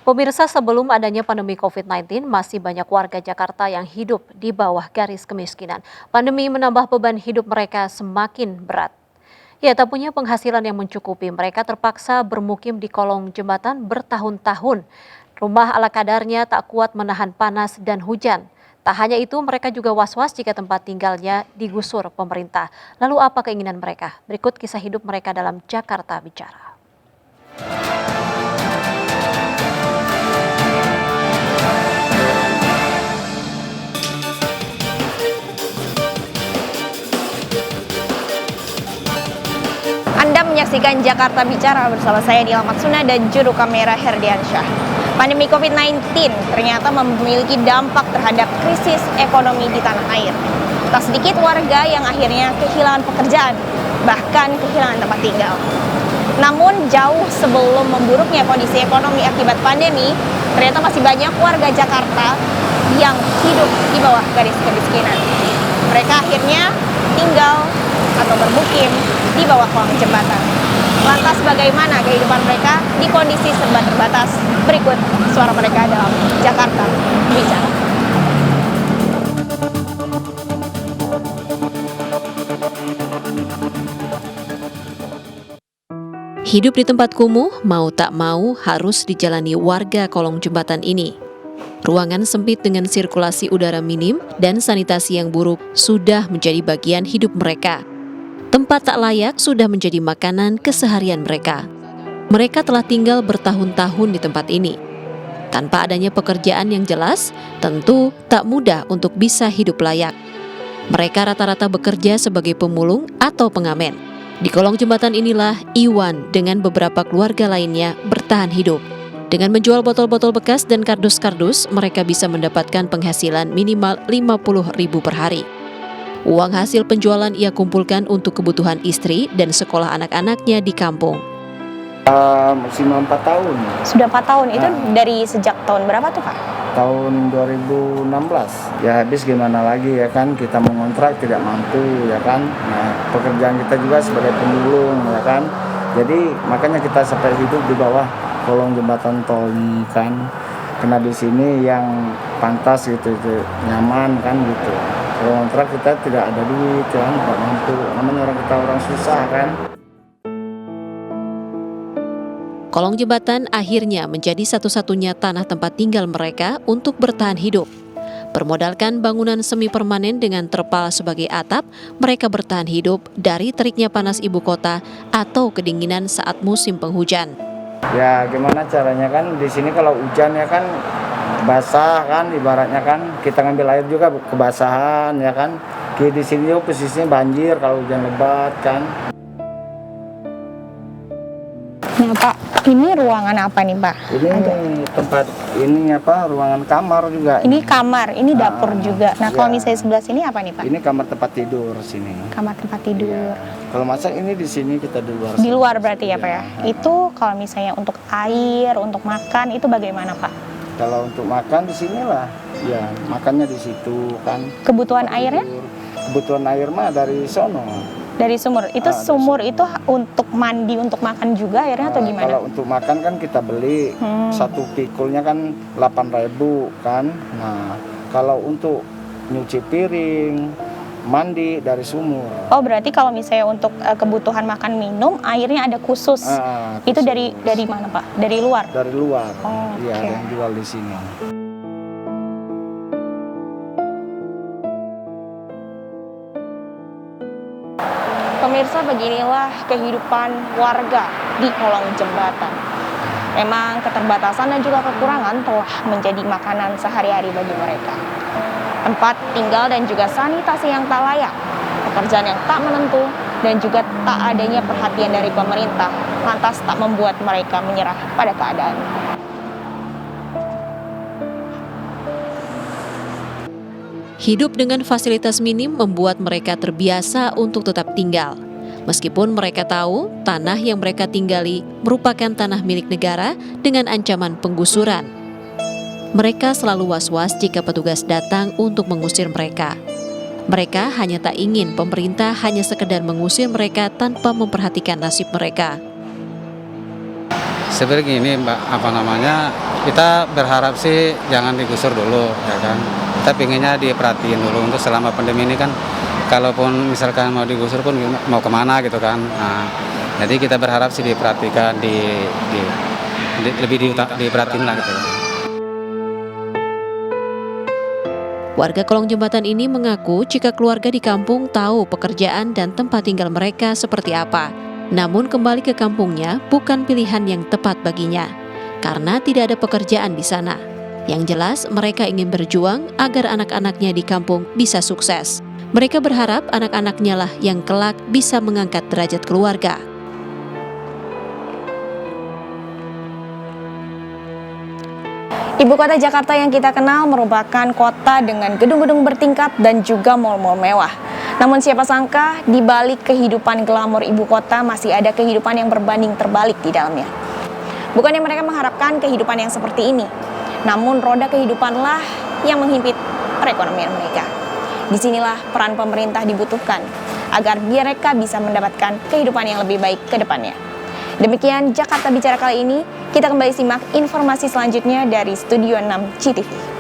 Pemirsa, sebelum adanya pandemi COVID-19, masih banyak warga Jakarta yang hidup di bawah garis kemiskinan. Pandemi menambah beban hidup mereka semakin berat. Ya, tak punya penghasilan yang mencukupi, mereka terpaksa bermukim di kolong jembatan bertahun-tahun. Rumah ala kadarnya tak kuat menahan panas dan hujan. Tak hanya itu, mereka juga was-was jika tempat tinggalnya digusur pemerintah. Lalu apa keinginan mereka? Berikut kisah hidup mereka dalam Jakarta Bicara. Anda menyaksikan Jakarta Bicara bersama saya Nila Matsuna dan juru kamera Herdiansyah. Pandemi COVID-19 ternyata memiliki dampak terhadap krisis ekonomi di tanah air. Tak sedikit warga yang akhirnya kehilangan pekerjaan, bahkan kehilangan tempat tinggal. Namun jauh sebelum memburuknya kondisi ekonomi akibat pandemi, ternyata masih banyak warga Jakarta yang hidup di bawah garis kemiskinan. Mereka akhirnya tinggal atau bermukim di bawah kolong jembatan. Lantas bagaimana kehidupan mereka di kondisi serba terbatas? Berikut suara mereka dalam Jakarta Bicara. Hidup di tempat kumuh, mau tak mau harus dijalani warga kolong jembatan ini. Ruangan sempit dengan sirkulasi udara minim dan sanitasi yang buruk sudah menjadi bagian hidup mereka. Tempat tak layak sudah menjadi makanan keseharian mereka. Mereka telah tinggal bertahun-tahun di tempat ini. Tanpa adanya pekerjaan yang jelas, tentu tak mudah untuk bisa hidup layak. Mereka rata-rata bekerja sebagai pemulung atau pengamen. Di kolong jembatan inilah Iwan dengan beberapa keluarga lainnya bertahan hidup. Dengan menjual botol-botol bekas dan kardus-kardus, mereka bisa mendapatkan penghasilan minimal 50.000 per hari. Uang hasil penjualan ia kumpulkan untuk kebutuhan istri dan sekolah anak-anaknya di kampung. Maksimal 4 tahun. Sudah 4 tahun, itu dari sejak tahun berapa tuh Pak? Tahun 2016. Ya habis gimana lagi ya kan, kita mengontrak tidak mampu ya kan. Nah pekerjaan kita juga sebagai pemulung ya kan. Jadi makanya kita sampai hidup di bawah kolong jembatan tol ini kan. Karena di sini yang pantas gitu, nyaman kan gitu. Kalau kontrak kita tidak ada duit kan, nggak mampu. Namanya orang susah kan. Kolong jembatan akhirnya menjadi satu-satunya tanah tempat tinggal mereka untuk bertahan hidup. Bermodalkan bangunan semi permanen dengan terpal sebagai atap, mereka bertahan hidup dari teriknya panas ibu kota atau kedinginan saat musim penghujan. Ya gimana caranya kan, di sini kalau hujan ya kan basah kan, ibaratnya kan kita ngambil air juga kebasahan ya kan. Di sini juga posisinya banjir kalau hujan lebat kan. Nah Pak, ini ruangan apa nih Pak? Ini tempat ini apa, ruangan kamar juga. Ini kamar, ini dapur juga. Nah kalau misalnya sebelah sini apa nih Pak? Ini kamar tempat tidur sini. Kamar tempat tidur. Ya. Kalau masak ini di sini, kita di luar. Di luar berarti ya Pak ya? Itu kalau misalnya untuk air, untuk makan itu bagaimana Pak? Kalau untuk makan di sinilah, ya makannya di situ kan. Kebutuhan airnya? Kebutuhan air mah dari sono. Dari sumur. Itu sumur itu untuk mandi, untuk makan juga airnya atau gimana? Kalau untuk makan kan kita beli. Satu pikulnya kan 8.000 kan. Nah, kalau untuk nyuci piring, mandi dari sumur. Oh, berarti kalau misalnya untuk kebutuhan makan minum, airnya ada khusus. Itu dari mana Pak? Dari luar? Dari luar. Oh, iya, yang jual di sini. Pemirsa, beginilah kehidupan warga di kolong jembatan. Memang keterbatasan dan juga kekurangan telah menjadi makanan sehari-hari bagi mereka. Tempat tinggal dan juga sanitasi yang tak layak, pekerjaan yang tak menentu, dan juga tak adanya perhatian dari pemerintah, lantas tak membuat mereka menyerah pada keadaan. Hidup dengan fasilitas minim membuat mereka terbiasa untuk tetap tinggal. Meskipun mereka tahu tanah yang mereka tinggali merupakan tanah milik negara dengan ancaman penggusuran. Mereka selalu was-was jika petugas datang untuk mengusir mereka. Mereka hanya tak ingin pemerintah hanya sekedar mengusir mereka tanpa memperhatikan nasib mereka. Sebenarnya gini Mbak, Kita berharap sih jangan digusur dulu, ya kan. Kita pinginnya diperhatiin dulu untuk selama pandemi ini kan, kalaupun misalkan mau digusur pun mau kemana gitu kan. Nah, jadi kita berharap sih diperhatikan, lebih diperhatiin lah gitu. Warga kolong jembatan ini mengaku jika keluarga di kampung tahu pekerjaan dan tempat tinggal mereka seperti apa. Namun kembali ke kampungnya bukan pilihan yang tepat baginya, karena tidak ada pekerjaan di sana. Yang jelas mereka ingin berjuang agar anak-anaknya di kampung bisa sukses. Mereka berharap anak-anaknya lah yang kelak bisa mengangkat derajat keluarga. Ibu kota Jakarta yang kita kenal merupakan kota dengan gedung-gedung bertingkat dan juga mal-mal mewah. Namun siapa sangka di balik kehidupan glamor ibu kota masih ada kehidupan yang berbanding terbalik di dalamnya. Bukannya mereka mengharapkan kehidupan yang seperti ini, namun roda kehidupanlah yang menghimpit perekonomian mereka. Disinilah peran pemerintah dibutuhkan agar mereka bisa mendapatkan kehidupan yang lebih baik ke depannya. Demikian Jakarta Bicara kali ini, kita kembali simak informasi selanjutnya dari Studio 6 CTV.